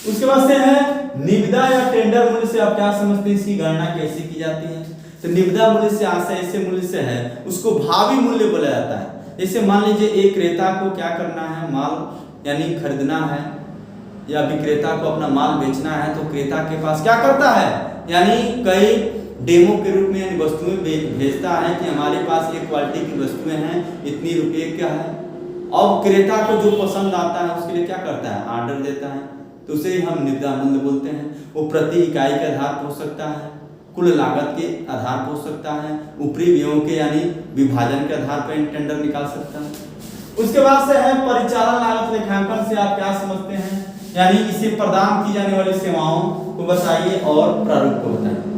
उसके बाद से है निविदा या टेंडर मूल्य से आप क्या समझते हैं, इसकी गणना कैसे की जाती है? तो निविदा मूल्य से आशय ऐसे मूल्य से है उसको भावी मूल्य बोला जाता है। जैसे मान लीजिए एक क्रेता को क्या करना है, माल यानी खरीदना है या विक्रेता को अपना माल बेचना है, तो क्रेता के पास क्या करता है, यानी कई डेमो के रूप में वस्तुएं भेजता है कि हमारे पास ये क्वालिटी की वस्तुएं हैं, इतनी रुपये का है। अब क्रेता को जो पसंद आता है उसके लिए क्या करता है, ऑर्डर देता है, तो उसे हम निविदा मूल्य बोलते हैं। वो प्रति इकाई के आधार पर हो सकता है, कुल लागत के आधार पर हो सकता है, ऊपरी व्ययों के यानी विभाजन के आधार पर टेंडर निकाल सकता है। उसके बाद से है परिचालन लागत लेखांकन से आप क्या समझते हैं, यानी इसे प्रदान की जाने वाली सेवाओं को बताइए और प्रारूप को बताइए।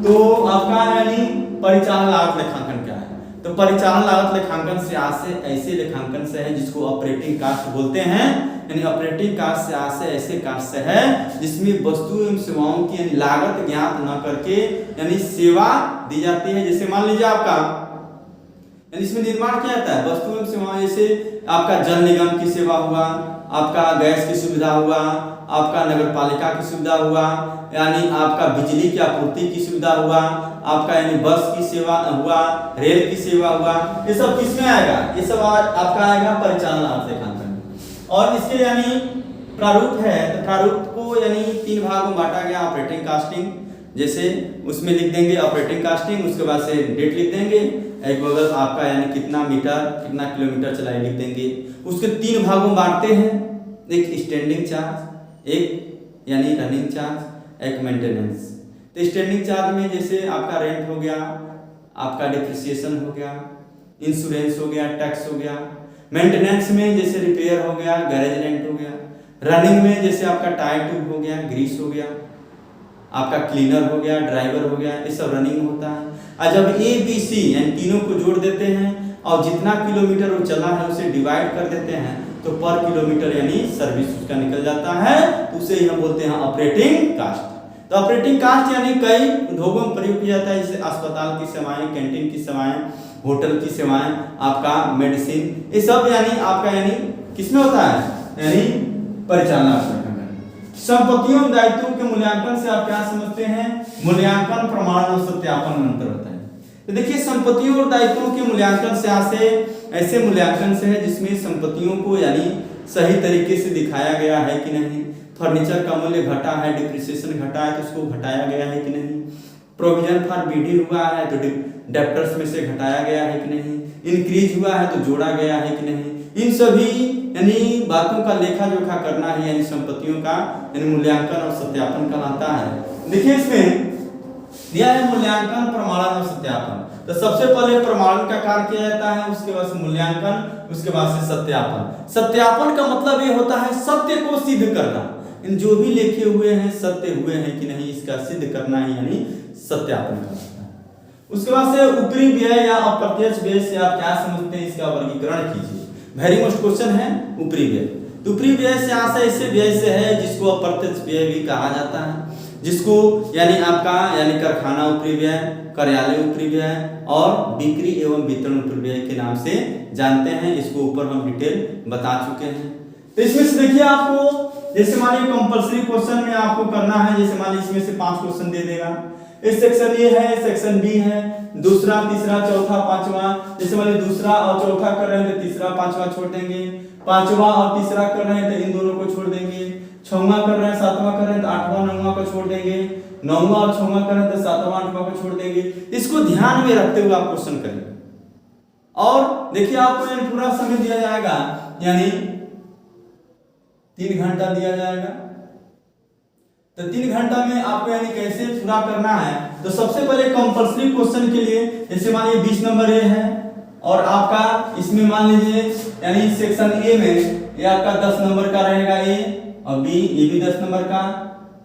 तो आपका यानी परिचालन लागत लेखांकन क्या है? तो परिचालन लागत लेखांकन से आशय ऐसे लेखांकन से है जिसको ऑपरेटिंग कॉस्ट बोलते हैं। यानी ऑपरेटिंग कॉस्ट से आशय ऐसे कॉस्ट से है जिसमें वस्तु एवं सेवाओं की यानी लागत ज्ञात न करके यानी सेवा दी जाती है। जैसे मान लीजिए आपका यानी इसमें निर्माण किया जाता है वस्तु एवं सेवाएं, जैसे आपका जल निगम की सेवा हुआ, आपका गैस की सुविधा हुआ, आपका नगर पालिका की सुविधा हुआ, यानी आपका बिजली की आपूर्ति की सुविधा हुआ, आपका यानी बस की सेवा हुआ, रेल की सेवा हुआ, ये सब किसमें आएगा? ये सब आपका आएगा परिचालन लागत लेखांकन। और इसके यानी प्रारूप है, तो प्रारूप को यानी 3 भागों में बांटा गया। ऑपरेटिंग कॉस्टिंग, जैसे उसमें लिख देंगे ऑपरेटिंग कॉस्टिंग, उसके बाद से डेट लिख देंगे, एक बगल आपका यानी कितना मीटर कितना किलोमीटर चलाए लिख देंगे। उसके 3 भागों में बांटते हैं, एक स्टैंडिंग चार्ज, एक यानी रनिंग चार्ज, एक मेंटेनेंस। तो स्टैंडिंग चार्ज में जैसे आपका रेंट हो गया, आपका डिप्रिसिएशन हो गया, इंश्योरेंस हो गया, टैक्स हो गया। मेंटेनेंस में जैसे रिपेयर हो गया, गैरेज रेंट हो गया। रनिंग में जैसे आपका टायर ट्यूब हो गया, ग्रीस हो गया, आपका क्लीनर हो गया, ड्राइवर हो गया, ये सब रनिंग होता है। और जब ए बी सी यानी तीनों को जोड़ देते हैं और जितना किलोमीटर वो चला है उसे डिवाइड कर देते हैं तो पर किलोमीटर यानी सर्विस उसका निकल जाता है, तो उसे हम बोलते हैं ऑपरेटिंग कास्ट। तो ऑपरेटिंग कास्ट यानी कई उद्योगों में प्रयोग किया जाता है, जैसे अस्पताल की सेवाएं, कैंटीन की सेवाएं, होटल की सेवाएं, आपका मेडिसिन, ये सब यानी आपका यानी किसमें होता है, यानी परिचालन। संपत्तियों और दायित्वों के मूल्यांकन से आप क्या समझते हैं? मूल्यांकन, प्रमाण और सत्यापन में अंतर होता है। तो देखिए संपत्तियों और दायित्वों के मूल्यांकन से ऐसे मूल्यांकन से है जिसमें संपत्तियों को यानी सही तरीके से दिखाया गया है कि नहीं, फर्नीचर का मूल्य घटा है, डिप्रिसिएशन घटा है तो उसको घटाया गया है कि नहीं, प्रोविजन फॉर बीडी हुआ है तो डेप्टर्स में से घटाया गया है कि नहीं, इंक्रीज हुआ है तो जोड़ा गया है कि नहीं। इन सभी यानी बातों का लेखा जोखा करना है यानी संपत्तियों का यानी मूल्यांकन और सत्यापन कहलाता है। देखिए इसमें दिया है मूल्यांकन, प्रमाणन और सत्यापन। तो सबसे पहले प्रमाणन का कार्य किया जाता है, उसके बाद से मूल्यांकन, उसके बाद से सत्यापन। सत्यापन का मतलब ये होता है सत्य को सिद्ध करना, इन जो भी लिखे हुए हैं सत्य हुए हैं कि नहीं इसका सिद्ध करना है यानी सत्यापन कहलाता है। उसके बाद से ऊपरी व्यय या अप्रत्यक्ष व्यय से आप क्या समझते हैं, इसका वर्गीकरण कीजिए। वेरी मोस्ट क्वेश्चन है ऊपरी व्यय। तो ऊपरी व्यय से आशय ऐसे व्यय से है जिसको अप्रत्यक्ष व्यय भी कहा जाता है, जिसको यानी आपका यानी कारखाना ऊपरी व्यय, कार्यालय ऊपरी व्यय और बिक्री एवं वितरण ऊपरी व्यय के नाम से जानते हैं। इसको ऊपर हम डिटेल बता चुके हैं। तो इसमें से देखिए आपको जैसे मानिए कंपलसरी क्वेश्चन में आपको करना है, जैसे मानिए इसमें से 5 क्वेश्चन दे देगा। इस सेक्शन ए है, सेक्शन बी है, दूसरा, तीसरा, चौथा, पांचवा। जैसे मानिए दूसरा और चौथा कर रहे हैं तो तीसरा पांचवा छोड़ देंगे, पांचवा और तीसरा कर रहे हैं तो इन दोनों को छोड़ देंगे, छठवां कर रहे हैं, सातवां कर रहे हैं तो आठवां नौवां को छोड़ देंगे, 9वां और 6वां करें तो 7वां 8वां को छोड़ देंगे। इसको ध्यान में रखते हुए आप क्वेश्चन करेंगे। और देखिए आपको यानी पूरा समय दिया जाएगा, यानी 3 घंटा दिया जाएगा। तो 3 घंटा में आपको यानी कैसे पूरा करना है, तो सबसे पहले कंपल्सरी क्वेश्चन के लिए जैसे मान लीजिए 20 नंबर ए है और आपका इसमें मान लीजिए यानी सेक्शन ए में ये आपका 10 नंबर का रहेगा ए, और बी ये भी 10 नंबर का,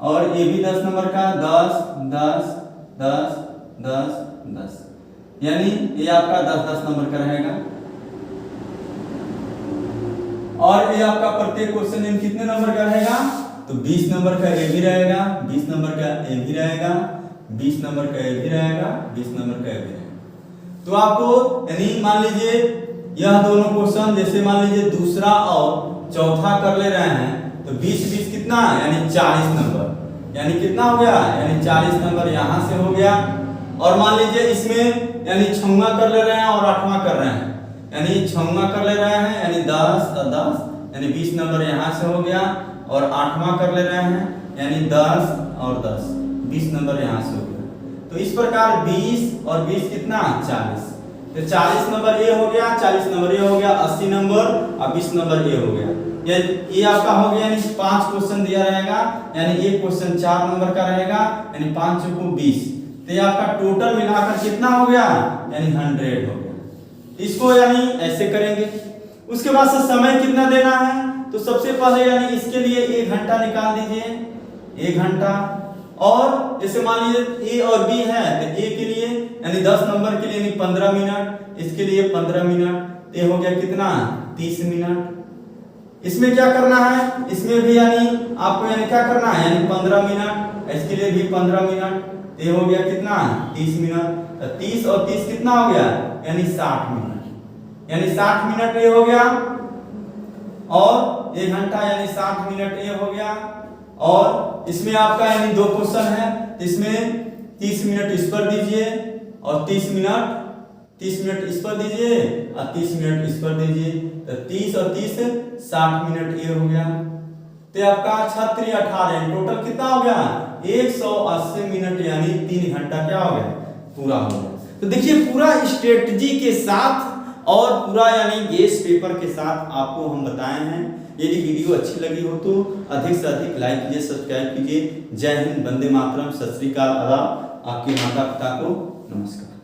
और ये भी 10 नंबर का, 10 10 10 10 10, यानी ये आपका 10 नंबर का रहेगा। और ये आपका प्रत्येक क्वेश्चन कितने नंबर का रहेगा, तो 20 नंबर का ए भी रहेगा, 20 नंबर का ए भी रहेगा, 20 नंबर का ए भी रहेगा, 20 नंबर का ए भी रहेगा। तो आपको यानी मान लीजिए यह दोनों क्वेश्चन जैसे मान लीजिए दूसरा और चौथा कर ले रहे हैं, तो 20 20 कितना यानी 40 नंबर, यानी कितना हो गया, यानी 40 नंबर यहाँ से हो गया। और मान लीजिए इसमें यानी 6वां कर ले रहे हैं और 8वां कर रहे हैं, यानी 6वां कर ले रहे हैं यानी 10 और 10, यानी 20 नंबर यहाँ से हो गया, और 8वां कर ले रहे हैं यानी 10 और 10, 20 नंबर यहाँ से हो गया। तो इस प्रकार 20 और 20 कितना 40, तो 40 नंबर ए हो गया, 40 नंबर ए हो गया, 80 नंबर और 20 नंबर ए हो गया। ये आपका हो गया, यानी 5 क्वेश्चन दिया रहेगा, यानी एक क्वेश्चन 4 नंबर का रहेगा, यानी 5 चौको 20, तो ये आपका टोटल मिलाकर कितना हो गया, यानी 100 हो गया। इसको यानी ऐसे करेंगे। उसके बाद से समय कितना देना है, तो सबसे पहले यानी इसके लिए 1 घंटा निकाल दीजिए, 1 घंटा। और जैसे मान लीजिए ए और बी है, तो ए के लिए यानी 10 नंबर के लिए यानी 15 मिनट, इसके लिए 15 मिनट, ये हो गया कितना 30 मिनट। इसमें क्या करना है, इसमें भी यानी आपको यानी क्या करना है, यानी 15 मिनट, इसके लिए भी 15 मिनट, ये हो गया कितना 30 मिनट। 30 और 30 कितना हो गया, यानी 60 मिनट, यानी 60 मिनट ये हो गया। और 1 घंटा यानी 60 मिनट ये हो गया। और इसमें आपका यानी 2 क्वेश्चन है, इसमें 30 मिनट इस पर दीजिए और 30 मिनट इस पर दीजिए और 30 मिनट इस पर दीजिए, तो 30 और 30 60 मिनट ये हो गया। तो आपका 36 18 टोटल कितना हो गया 180 मिनट, यानी 3 घंटा क्या हो गया पूरा हो गया। तो देखिए पूरा स्ट्रेटजी के साथ और पूरा यानी गेस पेपर के साथ आपको हम बताए हैं। यदि वीडियो अच्छी लगी हो तो अधिक से अधिक लाइक कीजिए, सब्सक्राइब कीजिए। जय हिंद, वंदे मातरम, सत श्री अकाल, आदाब। आपके माता पिता को नमस्कार।